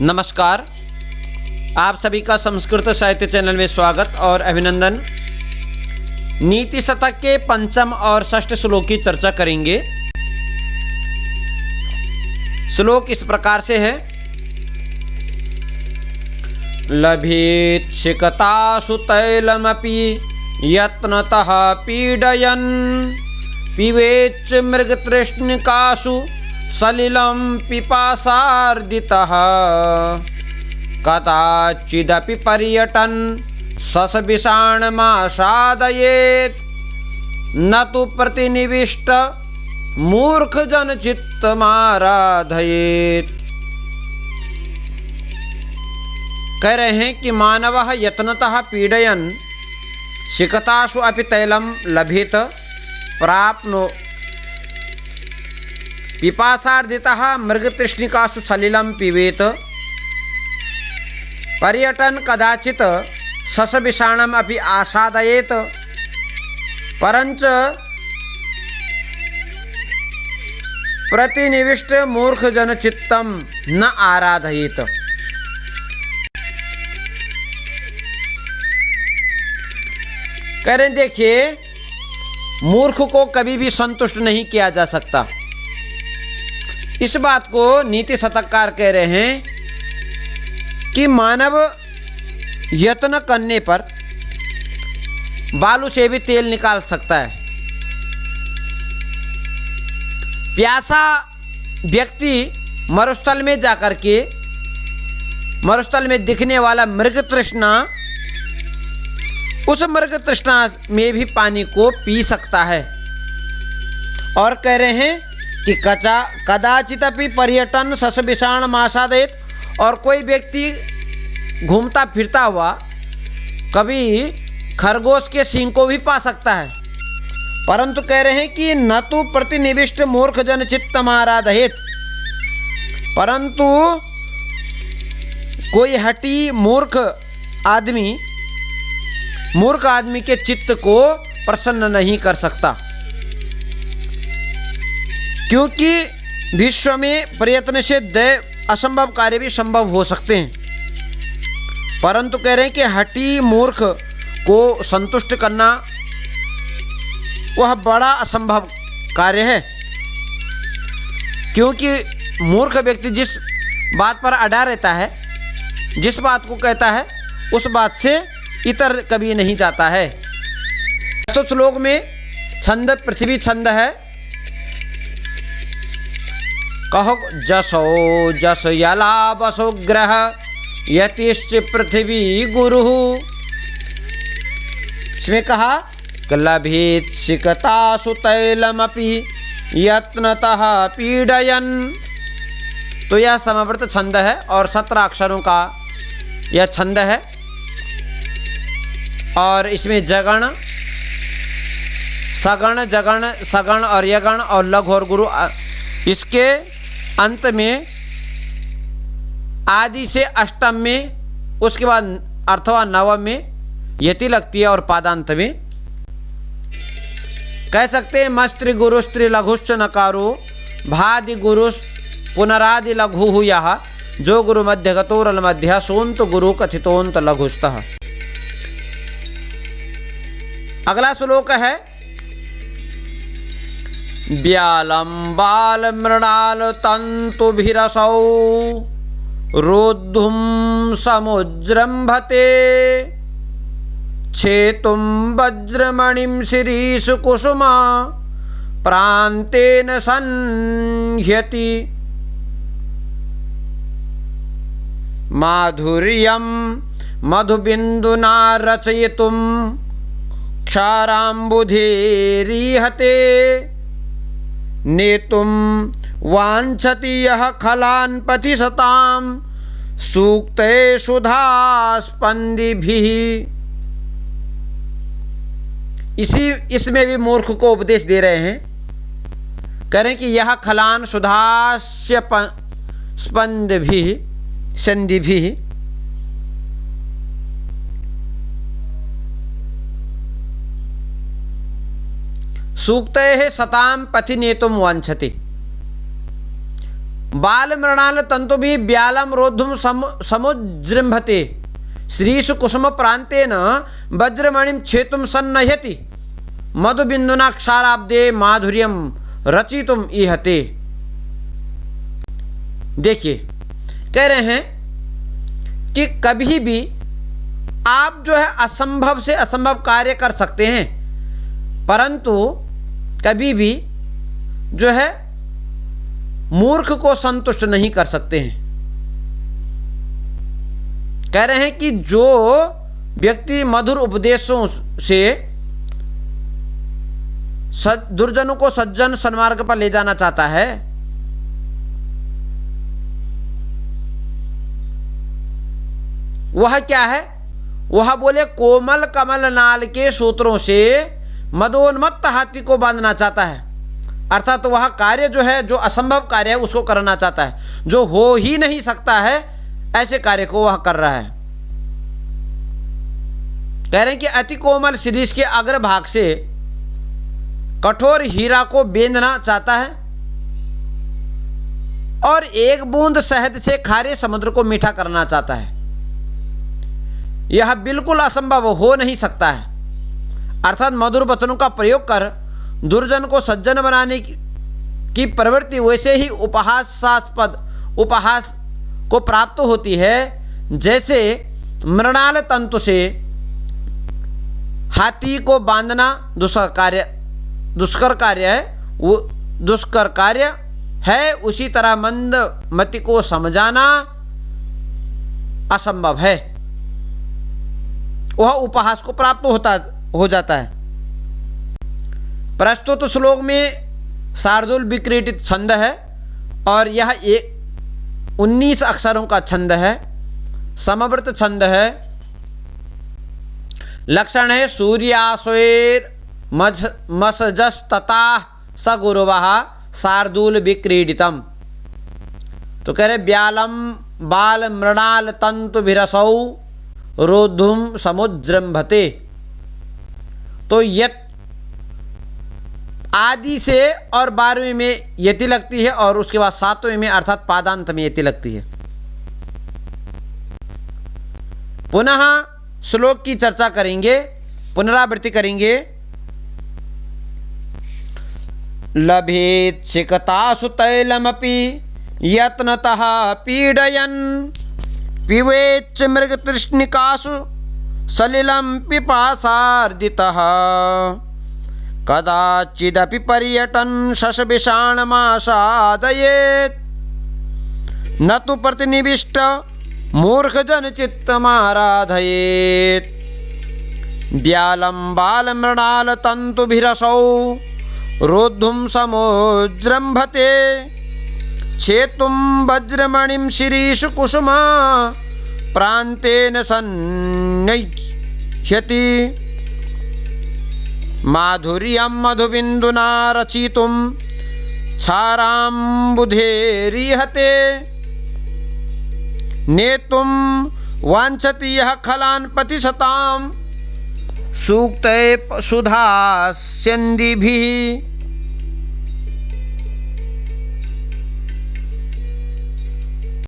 नमस्कार, आप सभी का संस्कृत साहित्य चैनल में स्वागत और अभिनंदन। नीति शतक के पंचम और षष्ठ श्लोक की चर्चा करेंगे। श्लोक इस प्रकार से है। लभेत शिकतासु तैलमपि यत्नतः पीडयन् पिबेच्च मृगतृष्णिकासु सलिलं पिपासार्दितः कदाचिदपि पर्यटन् ससविषाणमासादयेत् न तु प्रतिनिविष्ट मूर्खजनचित्तमाराधयेत्। कह रहे हैं कि मानवः यत्नतः पीडयन् शिकतासु अपि तैलं लभेत प्राप्नो पिपासार्दितः मृगतृष्णिकासु सलिलं पिबेत पर्यटन कदाचित् ससविषाणम् अपि आसादयेत् परंच प्रतिनिविष्ट मूर्खजनचित्तं न आराधयेत्। कह रहे देखिए, मूर्ख को कभी भी संतुष्ट नहीं किया जा सकता। इस बात को नीति शतककार कह रहे हैं कि मानव यत्न करने पर बालू से भी तेल निकाल सकता है। प्यासा व्यक्ति मरुस्थल में जाकर के मरुस्थल में दिखने वाला मृग तृष्णा, उस मृग तृष्णा में भी पानी को पी सकता है। और कह रहे हैं कि कदाचिदपि पर्यटन ससविषाण मासादेत, और कोई व्यक्ति घूमता फिरता हुआ कभी खरगोश के सींग को भी पा सकता है। परंतु कह रहे हैं कि न तो प्रतिनिविष्ट मूर्ख जन चित्तमाराधयेत्, परंतु कोई हठी मूर्ख आदमी के चित्त को प्रसन्न नहीं कर सकता, क्योंकि विश्व में प्रयत्न से असंभव कार्य भी संभव हो सकते हैं। परंतु कह रहे हैं कि हठी मूर्ख को संतुष्ट करना वह बड़ा असंभव कार्य है, क्योंकि मूर्ख व्यक्ति जिस बात पर अड़ा रहता है, जिस बात को कहता है, उस बात से इतर कभी नहीं जाता है। तो श्लोक में छंद पृथ्वी छंद है। कहो जसो जस यला बसो ग्रह यतिश्च पृथ्वी गुरु। इसमें कहा लभेत शिकतासु तैलमपि यत्नतः पीडयन्। तो यह समवर्त छंद है और 17 अक्षरों का यह छंद है। और इसमें जगण, सगण, जगण, सगण और यगण और लघु और गुरु, इसके अंत में आदि से अष्टम में, उसके बाद अथवा नवम में यति लगती है और पादांत में कह सकते हैं मस्त्री गुरु स्त्री लघुश्च नकारो भादि गुरु पुनरादि लघु यह जो गुरु मध्य गतोरल मध्य सोंत गुरु कथितोंत लघुस्तः। अगला श्लोक है। व्यालं बाल मृणाल तंतुभिरसौ रोद्धुं समुज्रंभते छेतुं वज्रमणिं शिरीषु कुसुमा प्रान्तेन संह्यति माधुर्यं मधुबिन्दुना रचयितुं क्षाराम्बुधेरीहते नेतुं वाञ्छति यः खलान् पथि सतां सूक्ते सुधास्पन्दिभिः। इसमें भी मूर्ख को उपदेश दे रहे हैं। कह रहे हैं कि यह खलान सुधास्य स्पंदिभिः संधिभिः। सूक्तैः सतां पथि नेतुं वाञ्छति। बाल मृणाल तंतु भी व्यालम रोद्धुम समुजृंभते श्रीषु कुसुम प्रांतेन वज्रमणिम छेतुम सन्नह्यति मधुबिंदुना क्षाराब्दे माधुर्यम रचितुम इहते। देखिए, कह रहे हैं कि कभी भी आप जो है असंभव से असंभव कार्य कर सकते हैं, परंतु कभी भी जो है मूर्ख को संतुष्ट नहीं कर सकते हैं। कह रहे हैं कि जो व्यक्ति मधुर उपदेशों से दुर्जनों को सज्जन सन्मार्ग पर ले जाना चाहता है, वह क्या है? वह बोले कोमल कमल नाल के सूत्रों से मदोन्मत्त हाथी को बांधना चाहता है। अर्थात तो वह कार्य जो है, जो असंभव कार्य है, उसको करना चाहता है। जो हो ही नहीं सकता है, ऐसे कार्य को वह कर रहा है। कह रहे हैं कि अति कोमल शिरीष के अग्रभाग से कठोर हीरा को बेंधना चाहता है और एक बूंद शहद से खारे समुद्र को मीठा करना चाहता है। यह बिल्कुल असंभव हो नहीं सकता है। अर्थात मधुर वचनों का प्रयोग कर दुर्जन को सज्जन बनाने की प्रवृत्ति वैसे ही उपहासास्पद उपहास को प्राप्त होती है, जैसे मृणाल तंतु से हाथी को बांधना दुष्कर कार्य है, वो दुष्कर कार्य है, उसी तरह मंद मति को समझाना असंभव है। वह उपहास को प्राप्त हो जाता है। प्रस्तुत श्लोक में शार्दूल विक्रीडित छंद है और यह 19 अक्षरों का छंद है, समवर्त छंद है। लक्षण है सूर्याश्वेर मसजस्तता सगुरुवः शार्दूल विक्रीडितम। तो कह रहे व्यालम बाल मृणाल तंतु भिरसौ रोद्धुम समुद्रंभते। तो यत आदि से और 12वें में यति लगती है और उसके बाद 7वें में अर्थात पादांत में यति लगती है। पुनः श्लोक की चर्चा करेंगे, पुनरावृत्ति करेंगे। लभेत सिकतासु तैलमपि यत्नतः पीडयन् पिबेच्च मृगतृष्णिकासु सलिलं पिपासार्दितः कदाचिदपि पर्यटन् शशविषाणमासादयेत् न तु प्रतिनिविष्ट मूर्खजन चित्तमाराधयेत्। व्यालं बालमृणाल तन्तुभिरसौ रोद्धुं समुज्रंभते छेतुं वज्रमणिं शिरीषु कुसुमा प्रान्तेन सन्नह्यति माधुर्यं मधुबिन्दुना रचितुं क्षाराम्बुधेरिहते नेतुं वाञ्छति यः खलान् पतिशतां सूक्तै सुधास्यन्दिभिः